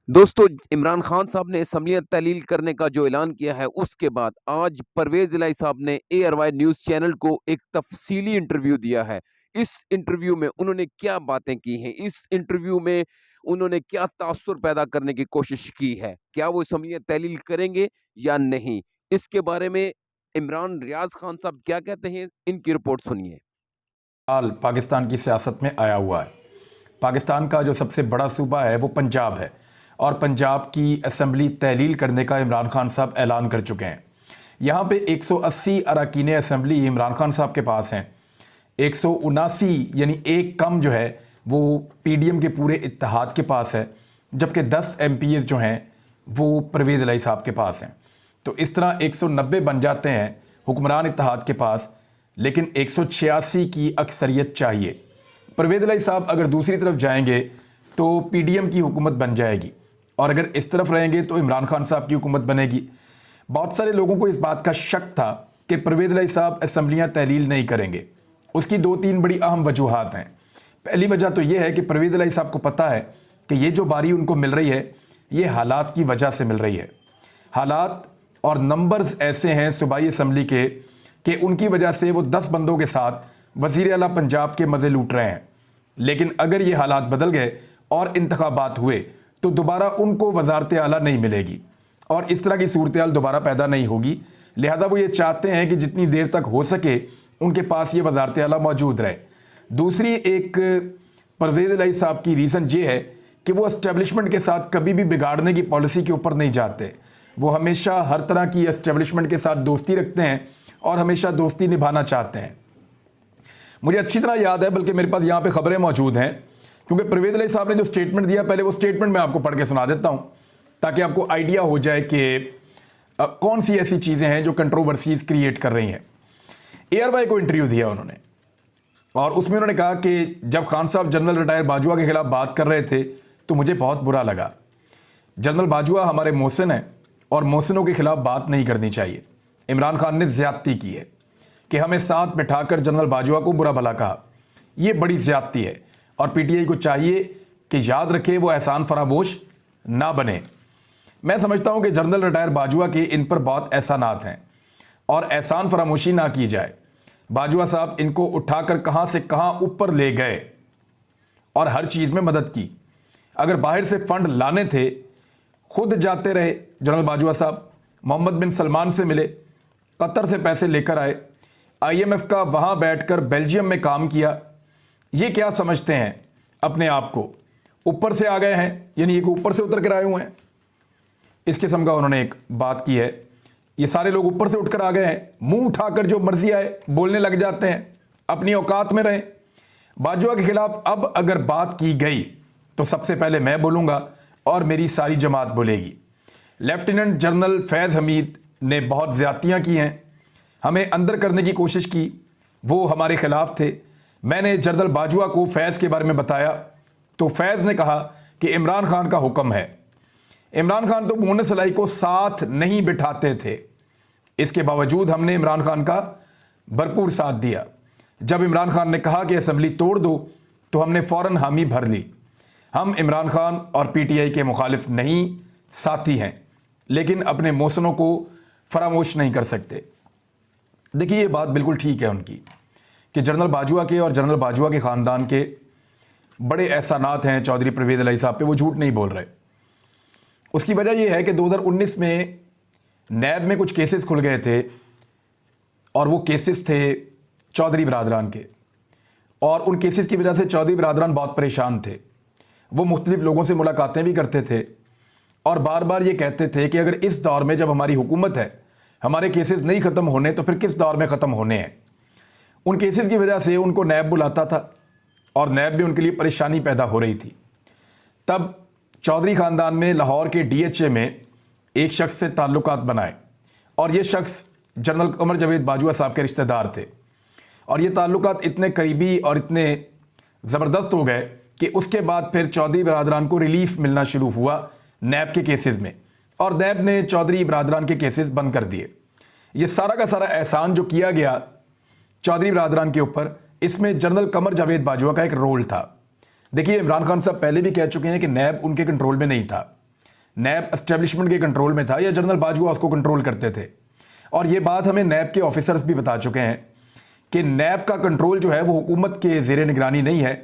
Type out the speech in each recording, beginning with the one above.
دوستو عمران خان صاحب نے اسمبلیاں تحلیل کرنے کا جو اعلان کیا ہے اس کے بعد آج پرویز الہی صاحب نے ARY نیوز چینل کو ایک تفصیلی انٹرویو دیا ہے۔ اس انٹرویو میں انہوں نے کیا باتیں کی ہیں، اس انٹرویو میں انہوں نے کیا تاثر پیدا کرنے کی کوشش کی ہے، کیا وہ اسمبلیاں تحلیل کریں گے یا نہیں، اس کے بارے میں عمران ریاض خان صاحب کیا کہتے ہیں، ان کی رپورٹ سنیے۔ حال پاکستان کی سیاست میں آیا ہوا ہے۔ پاکستان کا جو سب سے بڑا صوبہ ہے وہ پنجاب ہے، اور پنجاب کی اسمبلی تحلیل کرنے کا عمران خان صاحب اعلان کر چکے ہیں۔ یہاں پہ 180 اراکین اسمبلی عمران خان صاحب کے پاس ہیں، 179 یعنی ایک کم جو ہے وہ PDM کے پورے اتحاد کے پاس ہے، جبکہ 10 MPs جو ہیں وہ پرویز الہی صاحب کے پاس ہیں۔ تو اس طرح 190 بن جاتے ہیں حکمران اتحاد کے پاس، لیکن 186 کی اکثریت چاہیے۔ پرویز الہی صاحب اگر دوسری طرف جائیں گے تو PDM کی حکومت بن جائے گی، اور اگر اس طرف رہیں گے تو عمران خان صاحب کی حکومت بنے گی۔ بہت سارے لوگوں کو اس بات کا شک تھا کہ پرویز الہی صاحب اسمبلیاں تحلیل نہیں کریں گے۔ اس کی 2-3 بڑی اہم وجوہات ہیں۔ پہلی وجہ تو یہ ہے کہ پرویز الہی صاحب کو پتہ ہے کہ یہ جو باری ان کو مل رہی ہے یہ حالات کی وجہ سے مل رہی ہے۔ حالات اور نمبرز ایسے ہیں صوبائی اسمبلی کے کہ ان کی وجہ سے وہ 10 بندوں کے ساتھ وزیر اعلیٰ پنجاب کے مزے لوٹ رہے ہیں، لیکن اگر یہ حالات بدل گئے اور انتخابات ہوئے تو دوبارہ ان کو وزارت اعلیٰ نہیں ملے گی، اور اس طرح کی صورتحال دوبارہ پیدا نہیں ہوگی۔ لہذا وہ یہ چاہتے ہیں کہ جتنی دیر تک ہو سکے ان کے پاس یہ وزارت اعلیٰ موجود رہے۔ دوسری ایک پرویز الہی صاحب کی ریزن یہ ہے کہ وہ اسٹیبلشمنٹ کے ساتھ کبھی بھی بگاڑنے کی پالیسی کے اوپر نہیں جاتے۔ وہ ہمیشہ ہر طرح کی اسٹیبلشمنٹ کے ساتھ دوستی رکھتے ہیں اور ہمیشہ دوستی نبھانا چاہتے ہیں۔ مجھے اچھی طرح یاد ہے، بلکہ میرے پاس یہاں پہ خبریں موجود ہیں، کیونکہ پرویز الہی صاحب نے جو سٹیٹمنٹ دیا، پہلے وہ سٹیٹمنٹ میں آپ کو پڑھ کے سنا دیتا ہوں تاکہ آپ کو آئیڈیا ہو جائے کہ کون سی ایسی چیزیں ہیں جو کنٹروورسیز کریٹ کر رہی ہیں۔ ARY کو انٹرویو دیا انہوں نے، اور اس میں انہوں نے کہا کہ جب خان صاحب جنرل ریٹائر باجوہ کے خلاف بات کر رہے تھے تو مجھے بہت برا لگا۔ جنرل باجوہ ہمارے محسن ہیں اور محسنوں کے خلاف بات نہیں کرنی چاہیے۔ عمران خان نے زیادتی کی ہے کہ ہمیں ساتھ بٹھا کر جنرل باجوہ کو برا بھلا کہا، یہ بڑی زیادتی ہے، اور PTI کو چاہیے کہ یاد رکھے وہ احسان فراموش نہ بنے۔ میں سمجھتا ہوں کہ جنرل ریٹائر باجوہ کے ان پر بہت احسانات ہیں، اور احسان فراموشی نہ کی جائے۔ باجوہ صاحب ان کو اٹھا کر کہاں سے کہاں اوپر لے گئے اور ہر چیز میں مدد کی۔ اگر باہر سے فنڈ لانے تھے خود جاتے رہے جنرل باجوہ صاحب، محمد بن سلمان سے ملے، قطر سے پیسے لے کر آئے، IMF کا وہاں بیٹھ کر بیلجیم میں کام کیا۔ یہ کیا سمجھتے ہیں اپنے آپ کو، اوپر سے آ گئے ہیں، یعنی یہ اوپر سے اتر کر آئے ہوئے ہیں؟ اس قسم کا انہوں نے ایک بات کی ہے۔ یہ سارے لوگ اوپر سے اٹھ کر آ گئے ہیں، منہ اٹھا کر جو مرضی آئے بولنے لگ جاتے ہیں، اپنی اوقات میں رہیں۔ باجوہ کے خلاف اب اگر بات کی گئی تو سب سے پہلے میں بولوں گا اور میری ساری جماعت بولے گی۔ لیفٹیننٹ جنرل فیض حمید نے بہت زیادتیاں کی ہیں، ہمیں اندر کرنے کی کوشش کی، وہ ہمارے خلاف تھے۔ میں نے جنرل باجوہ کو فیض کے بارے میں بتایا تو فیض نے کہا کہ عمران خان کا حکم ہے۔ عمران خان تو مونس الہی کو ساتھ نہیں بٹھاتے تھے، اس کے باوجود ہم نے عمران خان کا بھرپور ساتھ دیا۔ جب عمران خان نے کہا کہ اسمبلی توڑ دو تو ہم نے فوراً حامی بھر لی۔ ہم عمران خان اور PTI کے مخالف نہیں، ساتھی ہیں، لیکن اپنے محسنوں کو فراموش نہیں کر سکتے۔ دیکھیے یہ بات بالکل ٹھیک ہے ان کی کہ جنرل باجوہ کے اور جنرل باجوہ کے خاندان کے بڑے احسانات ہیں چودھری پرویز الہی صاحب پہ، وہ جھوٹ نہیں بول رہے۔ اس کی وجہ یہ ہے کہ 2019 میں نیب میں کچھ کیسز کھل گئے تھے، اور وہ کیسز تھے چودھری برادران کے، اور ان کیسز کی وجہ سے چودھری برادران بہت پریشان تھے۔ وہ مختلف لوگوں سے ملاقاتیں بھی کرتے تھے اور بار بار یہ کہتے تھے کہ اگر اس دور میں جب ہماری حکومت ہے ہمارے کیسز نہیں ختم ہونے تو پھر کس دور میں ختم ہونے ہیں۔ ان کیسز کی وجہ سے ان کو نیب بلاتا تھا اور نیب بھی ان کے لیے پریشانی پیدا ہو رہی تھی۔ تب چودھری خاندان میں لاہور کے DHA میں ایک شخص سے تعلقات بنائے، اور یہ شخص جنرل قمر جاوید باجوہ صاحب کے رشتہ دار تھے، اور یہ تعلقات اتنے قریبی اور اتنے زبردست ہو گئے کہ اس کے بعد پھر چودھری برادران کو ریلیف ملنا شروع ہوا نیب کے کیسز میں، اور نیب نے چودھری برادران کے کیسز بند کر دیے۔ یہ سارا کا سارا احسان جو کیا گیا چودھری برادران کے اوپر، اس میں جنرل قمر جاوید باجوہ کا ایک رول تھا۔ دیکھیے عمران خان صاحب پہلے بھی کہہ چکے ہیں کہ نیب ان کے کنٹرول میں نہیں تھا، نیب اسٹیبلشمنٹ کے کنٹرول میں تھا یا جنرل باجوہ اس کو کنٹرول کرتے تھے؟ اور یہ بات ہمیں نیب کے آفیسرز بھی بتا چکے ہیں کہ نیب کا کنٹرول جو ہے وہ حکومت کے زیر نگرانی نہیں ہے.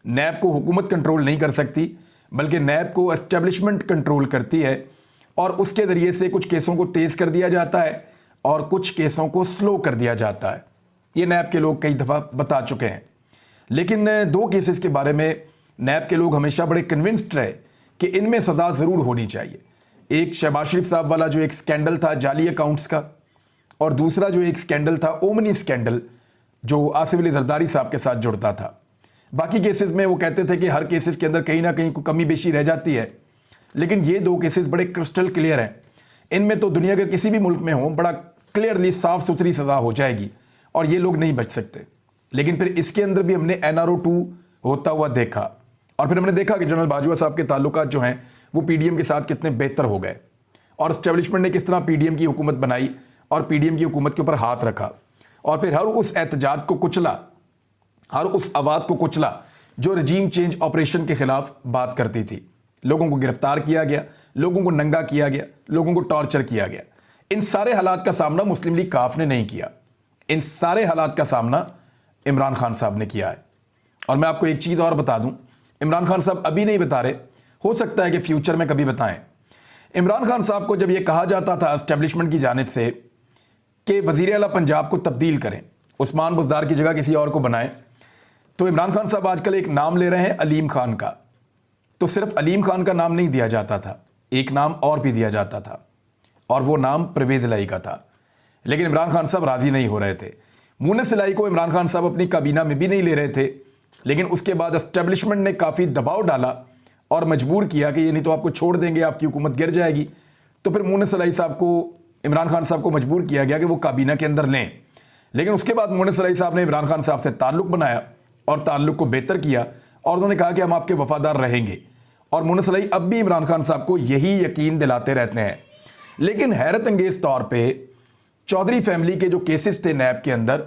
نیب کو حکومت کنٹرول نہیں کر سکتی بلکہ نیب کو اسٹیبلشمنٹ کنٹرول کرتی ہے اور اس کے ذریعے سے کچھ کیسوں کو تیز کر دیا جاتا ہے اور کچھ کیسوں کو سلو کر دیا جاتا ہے. یہ نیب کے لوگ کئی دفعہ بتا چکے ہیں. لیکن 2 کیسز کے بارے میں نیب کے لوگ ہمیشہ بڑے کنونسڈ رہے کہ ان میں سزا ضرور ہونی چاہیے. ایک شہباز شریف صاحب والا جو ایک سکینڈل تھا جعلی اکاؤنٹس کا، اور دوسرا جو ایک سکینڈل تھا اومنی سکینڈل جو آصف علی زرداری صاحب کے ساتھ جڑتا تھا. باقی کیسز میں وہ کہتے تھے کہ ہر کیسز کے اندر کہیں نہ کہیں کوئی کمی بیشی رہ جاتی ہے، لیکن یہ 2 کیسز بڑے کرسٹل کلیئر ہیں. ان میں تو دنیا کے کسی بھی ملک میں ہوں بڑا کلیئرلی صاف ستھری سزا ہو جائے گی اور یہ لوگ نہیں بچ سکتے. لیکن پھر اس کے اندر بھی ہم نے NRO 2 ہوتا ہوا دیکھا اور پھر ہم نے دیکھا کہ جنرل باجوہ صاحب کے تعلقات جو ہیں وہ PDM کے ساتھ کتنے بہتر ہو گئے اور اسٹیبلشمنٹ نے کس طرح PDM کی حکومت بنائی اور PDM کی حکومت کے اوپر ہاتھ رکھا اور پھر ہر اس احتجاج کو کچلا، ہر اس آواز کو کچلا جو رجیم چینج آپریشن کے خلاف بات کرتی تھی. لوگوں کو گرفتار کیا گیا، لوگوں کو ننگا کیا گیا، لوگوں کو ٹارچر کیا گیا. ان سارے حالات کا سامنا مسلم لیگ کاف نے نہیں کیا. ان سارے حالات کا سامنا عمران خان صاحب نے کیا ہے. اور میں آپ کو ایک چیز اور بتا دوں، عمران خان صاحب ابھی نہیں بتا رہے، ہو سکتا ہے کہ فیوچر میں کبھی بتائیں. عمران خان صاحب کو جب یہ کہا جاتا تھا اسٹیبلشمنٹ کی جانب سے کہ وزیر اعلیٰ پنجاب کو تبدیل کریں، عثمان بزدار کی جگہ کسی اور کو بنائیں، تو عمران خان صاحب آج کل ایک نام لے رہے ہیں علیم خان کا. تو صرف علیم خان کا نام نہیں دیا جاتا تھا، ایک نام اور بھی دیا جاتا تھا اور وہ نام پرویز الہی کا تھا. لیکن عمران خان صاحب راضی نہیں ہو رہے تھے. مونس الہی کو عمران خان صاحب اپنی کابینہ میں بھی نہیں لے رہے تھے، لیکن اس کے بعد اسٹیبلشمنٹ نے کافی دباؤ ڈالا اور مجبور کیا کہ یہ نہیں تو آپ کو چھوڑ دیں گے، آپ کی حکومت گر جائے گی. تو پھر مونس الہی صاحب کو، عمران خان صاحب کو مجبور کیا گیا کہ وہ کابینہ کے اندر لیں. لیکن اس کے بعد مونس الہی صاحب نے عمران خان صاحب سے تعلق بنایا اور تعلق کو بہتر کیا اور انہوں نے کہا کہ ہم آپ کے وفادار رہیں گے. اور مونس الہی اب بھی عمران خان صاحب کو یہی یقین دلاتے رہتے ہیں. لیکن حیرت انگیز طور پہ چودھری فیملی کے جو کیسز تھے نیب کے اندر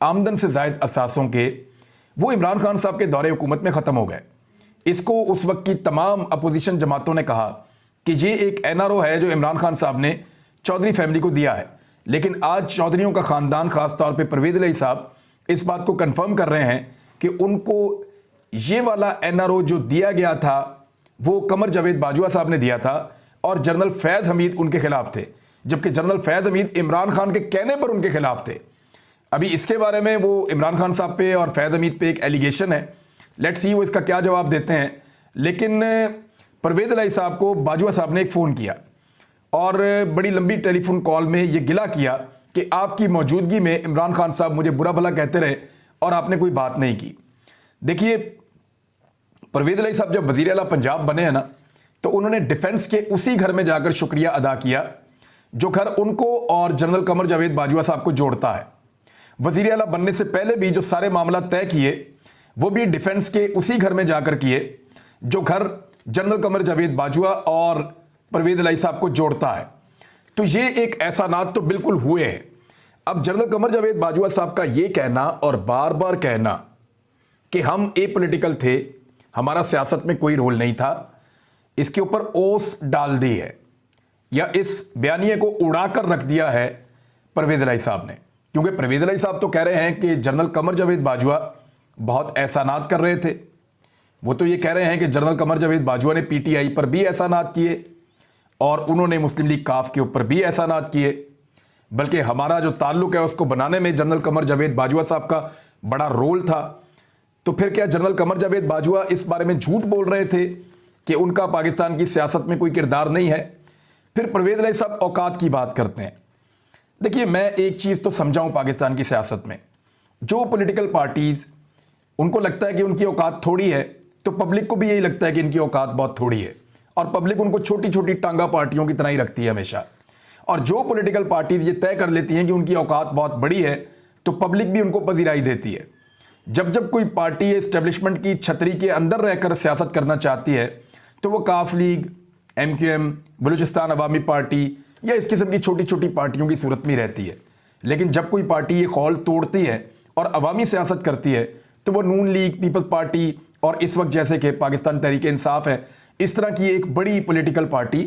آمدن سے زائد اثاثوں کے، وہ عمران خان صاحب کے دور حکومت میں ختم ہو گئے. اس کو اس وقت کی تمام اپوزیشن جماعتوں نے کہا کہ یہ ایک NRO ہے جو عمران خان صاحب نے چودھری فیملی کو دیا ہے. لیکن آج چودھریوں کا خاندان، خاص طور پہ پرویز الہی صاحب، اس بات کو کنفرم کر رہے ہیں کہ ان کو یہ والا NRO جو دیا گیا تھا وہ قمر جاوید باجوہ صاحب نے دیا تھا اور جنرل فیض حمید ان کے خلاف تھے، جبکہ جنرل فیض حمید عمران خان کے کہنے پر ان کے خلاف تھے. ابھی اس کے بارے میں وہ عمران خان صاحب پہ اور فیض حمید پہ ایک ایلیگیشن ہے، لیٹ سی وہ اس کا کیا جواب دیتے ہیں. لیکن پرویز الہی صاحب کو باجوہ صاحب نے ایک فون کیا اور بڑی لمبی ٹیلی فون کال میں یہ گلہ کیا کہ آپ کی موجودگی میں عمران خان صاحب مجھے برا بھلا کہتے رہے اور آپ نے کوئی بات نہیں کی. دیکھیے، پرویز الہی صاحب جب وزیر اعلیٰ پنجاب بنے ہیں نا، تو انہوں نے ڈیفنس کے اسی گھر میں جا کر شکریہ ادا کیا جو گھر ان کو اور جنرل قمر جاوید باجوہ صاحب کو جوڑتا ہے. وزیر اعلیٰ بننے سے پہلے بھی جو سارے معاملات طے کیے وہ بھی ڈیفنس کے اسی گھر میں جا کر کیے جو گھر جنرل قمر جاوید باجوہ اور پرویز الہی صاحب کو جوڑتا ہے. تو یہ ایک احسانات تو بالکل ہوئے ہیں. اب جنرل قمر جاوید باجوہ صاحب کا یہ کہنا اور بار بار کہنا کہ ہم اے پولیٹیکل تھے، ہمارا سیاست میں کوئی رول نہیں تھا، اس کے اوپر اوس ڈال دی ہے یا اس بیانیے کو اڑا کر رکھ دیا ہے پرویز الہی صاحب نے. کیونکہ پرویز الہی صاحب تو کہہ رہے ہیں کہ جنرل قمر جاوید باجوہ بہت احسانات کر رہے تھے. وہ تو یہ کہہ رہے ہیں کہ جنرل قمر جاوید باجوہ نے PTI پر بھی احسانات کیے اور انہوں نے مسلم لیگ کاف کے اوپر بھی احسانات کیے، بلکہ ہمارا جو تعلق ہے اس کو بنانے میں جنرل قمر جاوید باجوہ صاحب کا بڑا رول تھا. تو پھر کیا جنرل قمر جاوید باجوہ اس بارے میں جھوٹ بول رہے تھے کہ ان کا پاکستان کی سیاست میں کوئی کردار نہیں ہے؟ پھر پرویز الہی صاحب اوقات کی بات کرتے ہیں. دیکھیے، میں ایک چیز تو سمجھاؤں پاکستان کی سیاست میں، جو پولیٹیکل پارٹیز ان کو لگتا ہے کہ ان کی اوقات تھوڑی ہے تو پبلک کو بھی یہی لگتا ہے کہ ان کی اوقات بہت تھوڑی ہے اور پبلک ان کو چھوٹی چھوٹی ٹانگا پارٹیوں کی طرح ہی رکھتی ہے ہمیشہ. اور جو پولیٹیکل پارٹیز یہ طے کر لیتی ہیں کہ ان کی اوقات بہت بڑی ہے تو پبلک بھی ان کو پذیرائی دیتی ہے. جب کوئی پارٹی اسٹیبلشمنٹ کی چھتری کے اندر رہ کر سیاست کرنا چاہتی ہے تو وہ کاف لیگ، MQM، بلوچستان عوامی پارٹی یا اس قسم کی چھوٹی چھوٹی پارٹیوں کی صورت میں رہتی ہے. لیکن جب کوئی پارٹی یہ خول توڑتی ہے اور عوامی سیاست کرتی ہے تو وہ نون لیگ، پیپلز پارٹی اور اس وقت جیسے کہ پاکستان تحریک انصاف ہے، اس طرح کی ایک بڑی پولیٹیکل پارٹی